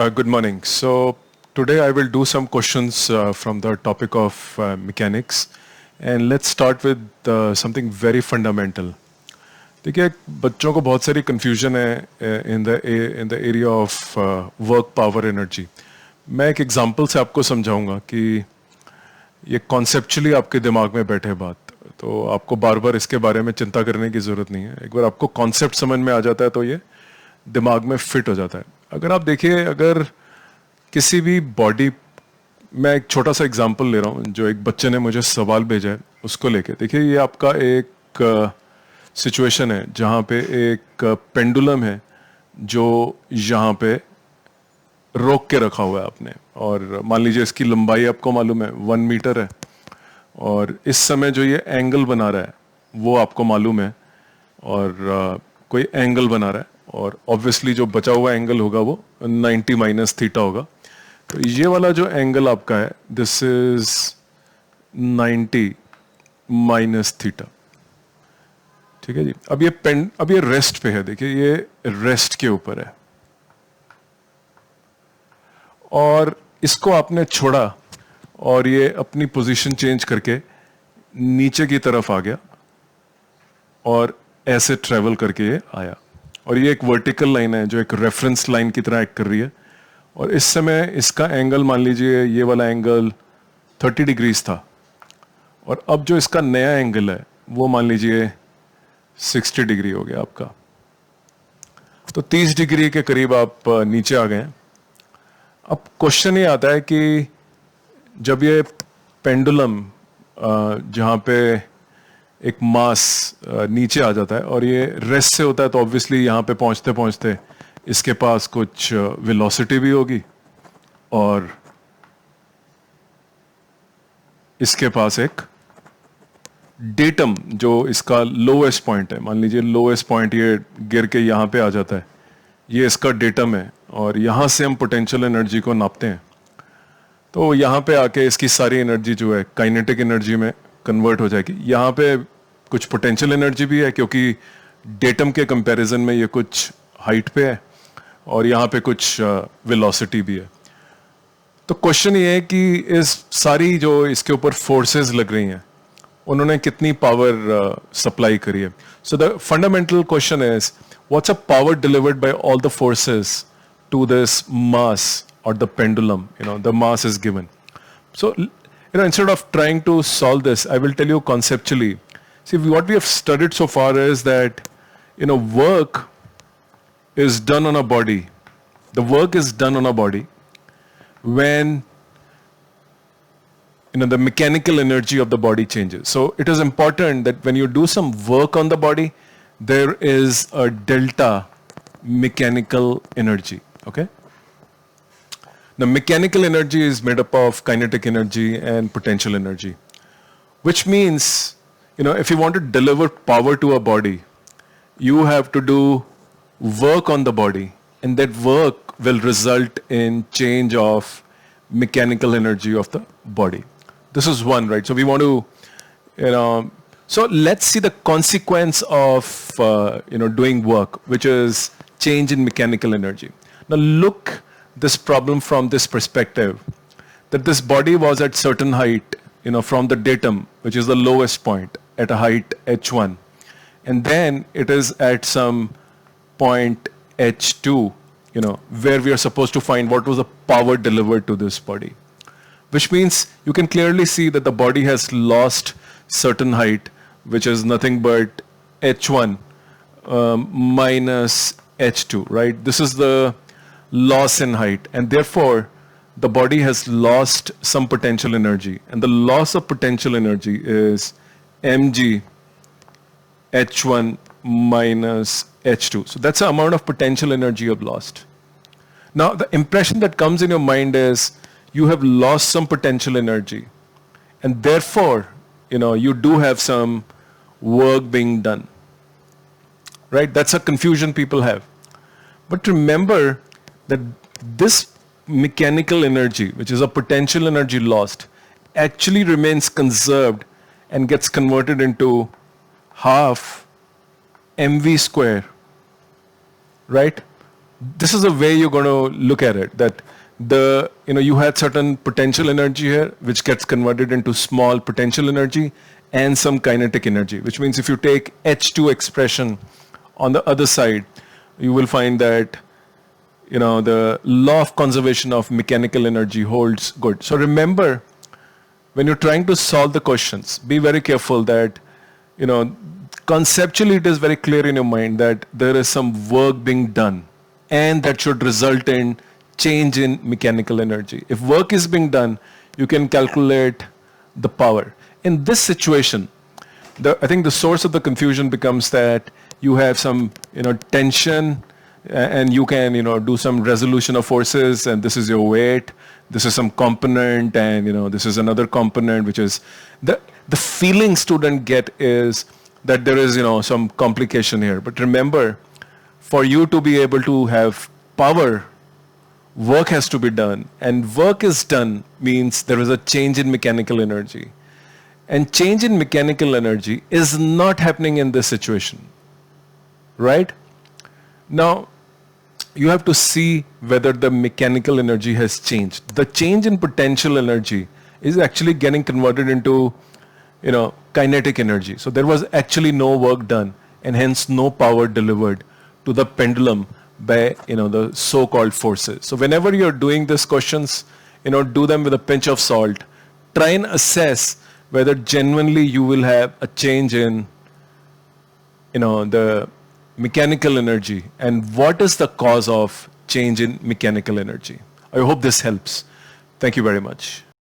Good morning. So today I will do some questions from the topic of mechanics, and let's start with something very fundamental. देखिए बच्चों को बहुत सारी confusion है in the area of work power energy. मैं एक example से आपको समझाऊंगा कि ये conceptually आपके दिमाग में बैठे बात, तो आपको बार बार इसके बारे में चिंता करने की ज़रूरत नहीं है. एक बार आपको concept समझ में आ जाता है तो ये दिमाग में फिट हो जाता है. अगर आप देखिए, अगर किसी भी बॉडी, मैं एक छोटा सा एग्जांपल ले रहा हूँ जो एक बच्चे ने मुझे सवाल भेजा है उसको लेके. देखिए ये आपका एक सिचुएशन है जहाँ पे एक पेंडुलम है जो यहाँ पे रोक के रखा हुआ है आपने, और मान लीजिए इसकी लंबाई आपको मालूम है 1 मीटर है, और इस समय जो ये एंगल बना रहा है वो आपको मालूम है, और कोई एंगल बना रहा है, और ऑब्वियसली जो बचा हुआ एंगल होगा वो 90 माइनस थीटा होगा. तो ये वाला जो एंगल आपका है दिस इज 90 माइनस थीटा. ठीक है जी. अब ये रेस्ट पे है. देखिए ये रेस्ट के ऊपर है, और इसको आपने छोड़ा और ये अपनी पोजीशन चेंज करके नीचे की तरफ आ गया और ऐसे ट्रेवल करके ये आया, और ये एक वर्टिकल लाइन है जो एक रेफरेंस लाइन की तरह एक्ट कर रही है. और इस समय इसका एंगल मान लीजिए ये वाला एंगल 30 डिग्रीज था, और अब जो इसका नया एंगल है वो मान लीजिए 60 डिग्री हो गया आपका. तो 30 डिग्री के करीब आप नीचे आ गए. अब क्वेश्चन ये आता है कि जब ये पेंडुलम जहाँ पे एक मास नीचे आ जाता है और ये रेस्ट से होता है, तो ऑब्वियसली यहाँ पे पहुँचते पहुँचते इसके पास कुछ वेलोसिटी भी होगी, और इसके पास एक डेटम जो इसका लोएस्ट पॉइंट है, मान लीजिए लोएस्ट पॉइंट ये गिर के यहाँ पे आ जाता है, ये इसका डेटम है, और यहाँ से हम पोटेंशियल एनर्जी को नापते हैं. तो यहाँ पे आके इसकी सारी एनर्जी जो है काइनेटिक एनर्जी में कन्वर्ट हो जाएगी. यहाँ पे कुछ पोटेंशियल एनर्जी भी है क्योंकि डेटम के कंपैरिजन में ये कुछ हाइट पे है, और यहाँ पे कुछ वेलोसिटी भी है. तो क्वेश्चन ये है कि इस सारी जो इसके ऊपर फोर्सेस लग रही हैं उन्होंने कितनी पावर सप्लाई करी है. So the fundamental question is what's a power delivered by all the forces to this mass or the pendulum, the mass is given. So, instead of trying to solve this, I will tell you conceptually. See, what we have studied so far is that, work is done on a body. The work is done on a body when, the mechanical energy of the body changes. So, it is important that when you do some work on the body, there is a delta mechanical energy, okay? The mechanical energy is made up of kinetic energy and potential energy, which means, if you want to deliver power to a body, you have to do work on the body, and that work will result in change of mechanical energy of the body. This is one, right? So we want to, so let's see the consequence of, doing work, which is change in mechanical energy. Now look this problem from this perspective, that this body was at certain height, from the datum, which is the lowest point, at a height h1, and then it is at some point h2, where we are supposed to find what was the power delivered to this body, which means you can clearly see that the body has lost certain height, which is nothing but h1 minus h2, right? This is the loss in height, and therefore the body has lost some potential energy, and the loss of potential energy is mg h1 minus h2. So that's the amount of potential energy you have lost. Now the impression that comes in your mind is you have lost some potential energy, and therefore you do have some work being done, right? That's a confusion people have. But remember that this mechanical energy, which is a potential energy lost, actually remains conserved and gets converted into half mv square, right? this is the way you're going to look at it, that you had certain potential energy here which gets converted into small potential energy and some kinetic energy, which means if you take H2 expression on the other side, you will find that the law of conservation of mechanical energy holds good. So remember, when you're trying to solve the questions, be very careful that conceptually it is very clear in your mind that there is some work being done and that should result in change in mechanical energy. If work is being done, you can calculate the power. In this situation, I think the source of the confusion becomes that you have some tension, and you can do some resolution of forces, and this is your weight, this is some component, and this is another component, which is the feeling student get is that there is some complication here. But remember, for you to be able to have power, work has to be done, and work is done means there is a change in mechanical energy, and change in mechanical energy is not happening in this situation, right? Now, you have to see whether the mechanical energy has changed. The change in potential energy is actually getting converted into, kinetic energy. So there was actually no work done, and hence no power delivered to the pendulum by, the so-called forces. So whenever you're doing these questions, do them with a pinch of salt. Try and assess whether genuinely you will have a change in, the mechanical energy, and what is the cause of change in mechanical energy. I hope this helps. Thank you very much.